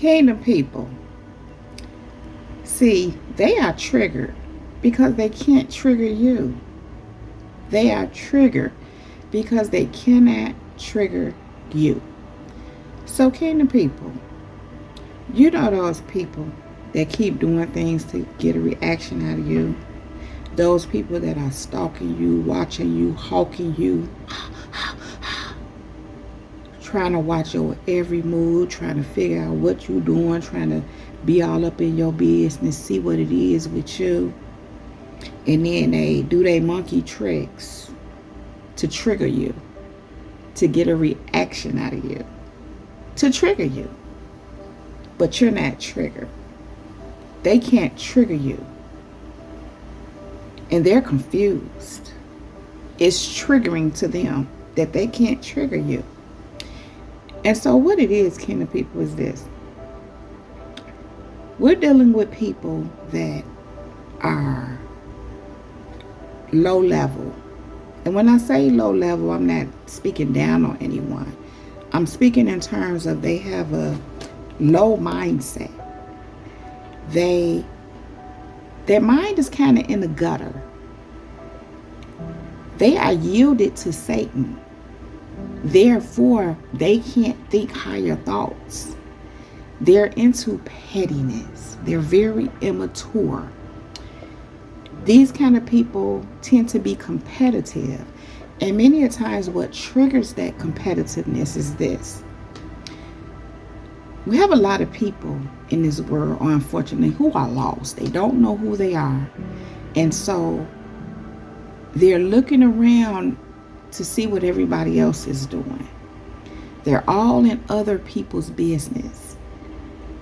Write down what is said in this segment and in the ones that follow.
Kingdom people, see, they are triggered because they can't trigger you. They are triggered because they cannot trigger you. So, Kingdom people, you know those people that keep doing things to get a reaction out of you. Those people that are stalking you, watching you, hawking you, trying to watch your every move, trying to figure out what you're doing, trying to be all up in your business, see what it is with you. And then they do their monkey tricks to trigger you, to get a reaction out of you, to trigger you. But you're not triggered. They can't trigger you. And they're confused. It's triggering to them that they can't trigger you. And so what it is, Kingdom people, is this. We're dealing with people that are low level. And when I say low level, I'm not speaking down on anyone. I'm speaking in terms of they have a low mindset. Their mind is kind of in the gutter. They are yielded to Satan. Therefore, they can't think higher thoughts. They're into pettiness. They're very immature. These kind of people tend to be competitive. And many a times what triggers that competitiveness is this. We have a lot of people in this world, unfortunately, who are lost. They don't know who they are. And so they're looking around to see what everybody else is doing. They're all in other people's business.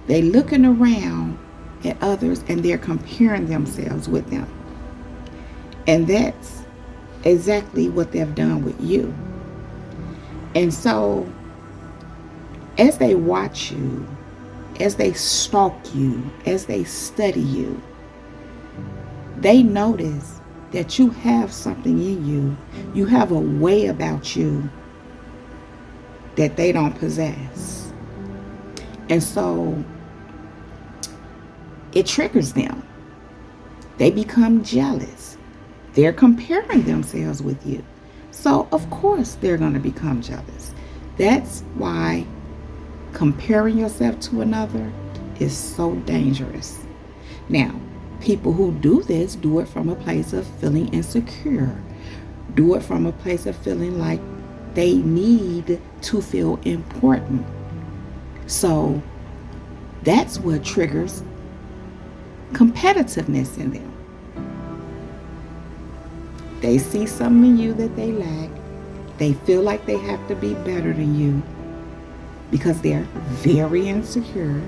They're looking around at others and they're comparing themselves with them. And that's exactly what they've done with you. And so as they watch you, as they stalk you, as they study you, they notice that you have something in you. You have a way about you that they don't possess. And so it triggers them. They become jealous. They're comparing themselves with you. So of course they're going to become jealous. That's why comparing yourself to another is so dangerous. Now, people who do this do it from a place of feeling insecure. Do it from a place of feeling like they need to feel important. So that's what triggers competitiveness in them. They see something in you that they lack. They feel like they have to be better than you because they're very insecure.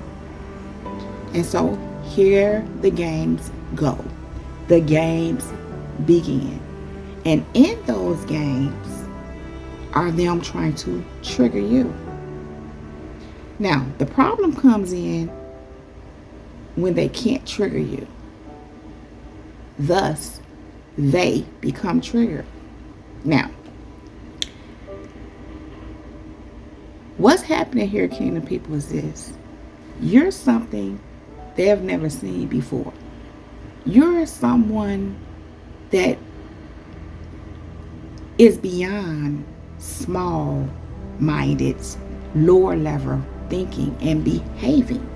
And so here the games go. The games begin. And in those games are them trying to trigger you. Now, the problem comes in when they can't trigger you. Thus, they become triggered. Now, what's happening here, Kingdom people, is this. You're something they have never seen before. You're someone that is beyond small-minded, lower-level thinking and behaving.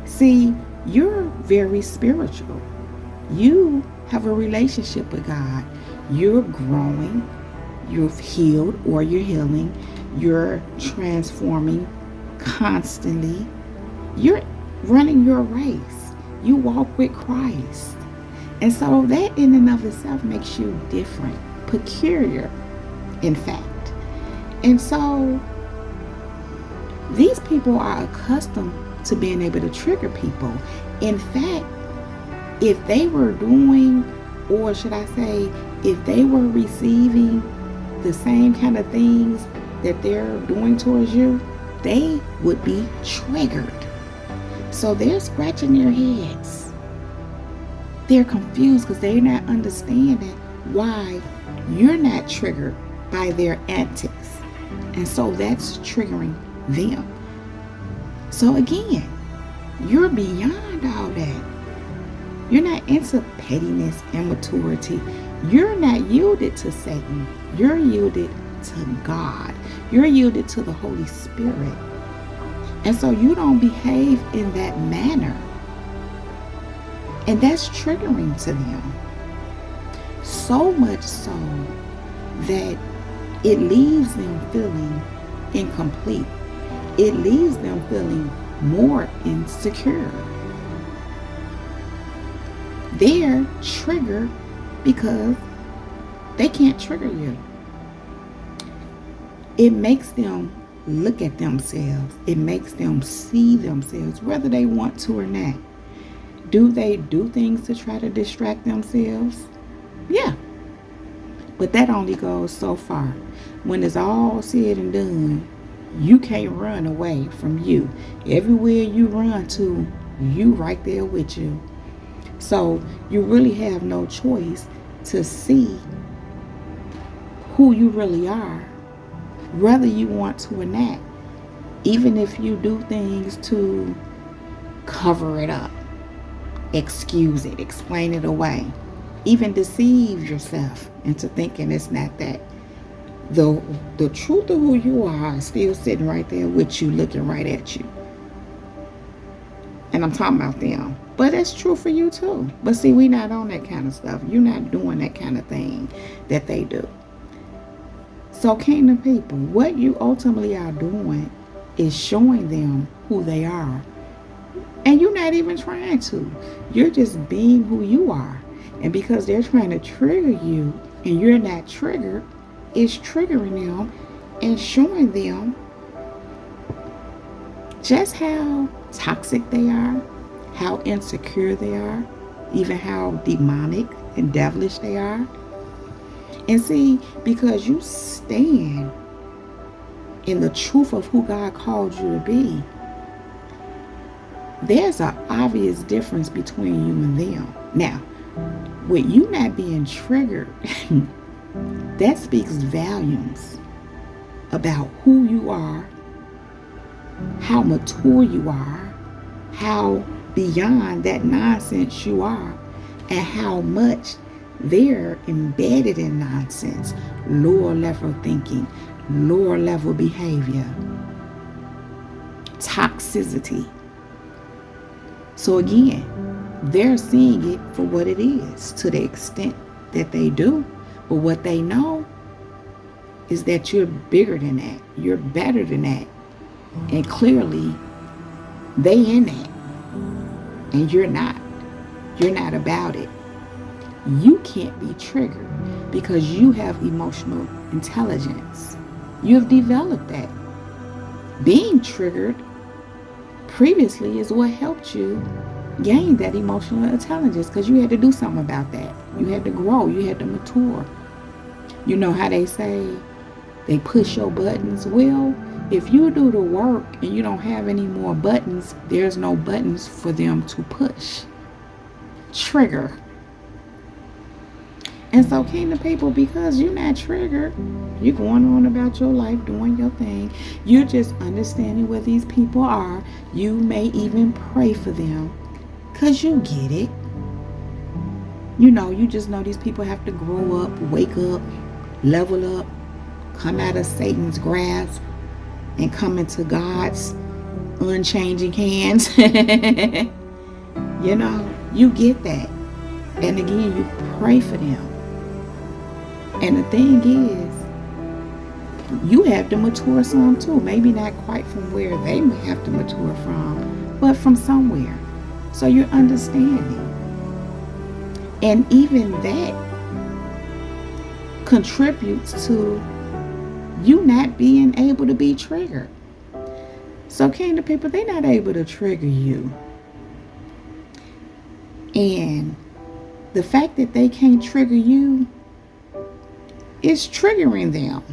See, you're very spiritual. You have a relationship with God. You're growing. You've healed or you're healing. You're transforming constantly. You're running your race. You walk with Christ. And so that in and of itself makes you different, peculiar, in fact. And so these people are accustomed to being able to trigger people. In fact, if they were doing, or should I say, if they were receiving the same kind of things that they're doing towards you, they would be triggered. So they're scratching their heads. They're confused because they're not understanding why you're not triggered by their antics. And so that's triggering them. So again, you're beyond all that. You're not into pettiness and maturity. You're not yielded to Satan. You're yielded to God. You're yielded to the Holy Spirit. And so you don't behave in that manner. And that's triggering to them. So much so that it leaves them feeling incomplete. It leaves them feeling more insecure. They're triggered because they can't trigger you. It makes them look at themselves. It makes them see themselves, whether they want to or not. Do they do things to try to distract themselves? Yeah. But that only goes so far. When it's all said and done, you can't run away from you. Everywhere you run to, you right there with you. So you really have no choice to see who you really are, whether you want to or not. Even if you do things to cover it up, excuse it, explain it away, even deceive yourself into thinking it's not that. The truth of who you are is still sitting right there with you, looking right at you. And I'm talking about them. But that's true for you too. But see, we not on that kind of stuff. You're not doing that kind of thing that they do. So kingdom people, what you ultimately are doing is showing them who they are. And you're not even trying to. You're just being who you are. And because they're trying to trigger you and you're not triggered, it's triggering them and showing them just how toxic they are, how insecure they are, even how demonic and devilish they are. And see, because you stand in the truth of who God called you to be, there's an obvious difference between you and them. Now, with you not being triggered, that speaks volumes about who you are, how mature you are, how beyond that nonsense you are, and how much they're embedded in nonsense, lower level thinking, lower level behavior, toxicity. So again, they're seeing it for what it is to the extent that they do. But what they know is that you're bigger than that. You're better than that. And clearly, they in that. And you're not. You're not about it. You can't be triggered because you have emotional intelligence. You've developed that. Being triggered previously is what helped you gain that emotional intelligence, because you had to do something about that. You had to grow. You had to mature. You know how they say they push your buttons? Well, if you do the work and you don't have any more buttons, there's no buttons for them to push. Trigger. And so, kingdom people, because you're not triggered, you're going on about your life, doing your thing. You're just understanding where these people are. You may even pray for them because you get it. You know, you just know these people have to grow up, wake up, level up, come out of Satan's grasp and come into God's unchanging hands. You know, you get that. And again, you pray for them. And the thing is, you have to mature some too. Maybe not quite from where they may have to mature from, but from somewhere. So you're understanding. And even that contributes to you not being able to be triggered. So kingdom people, they're not able to trigger you. And the fact that they can't trigger you is triggering them.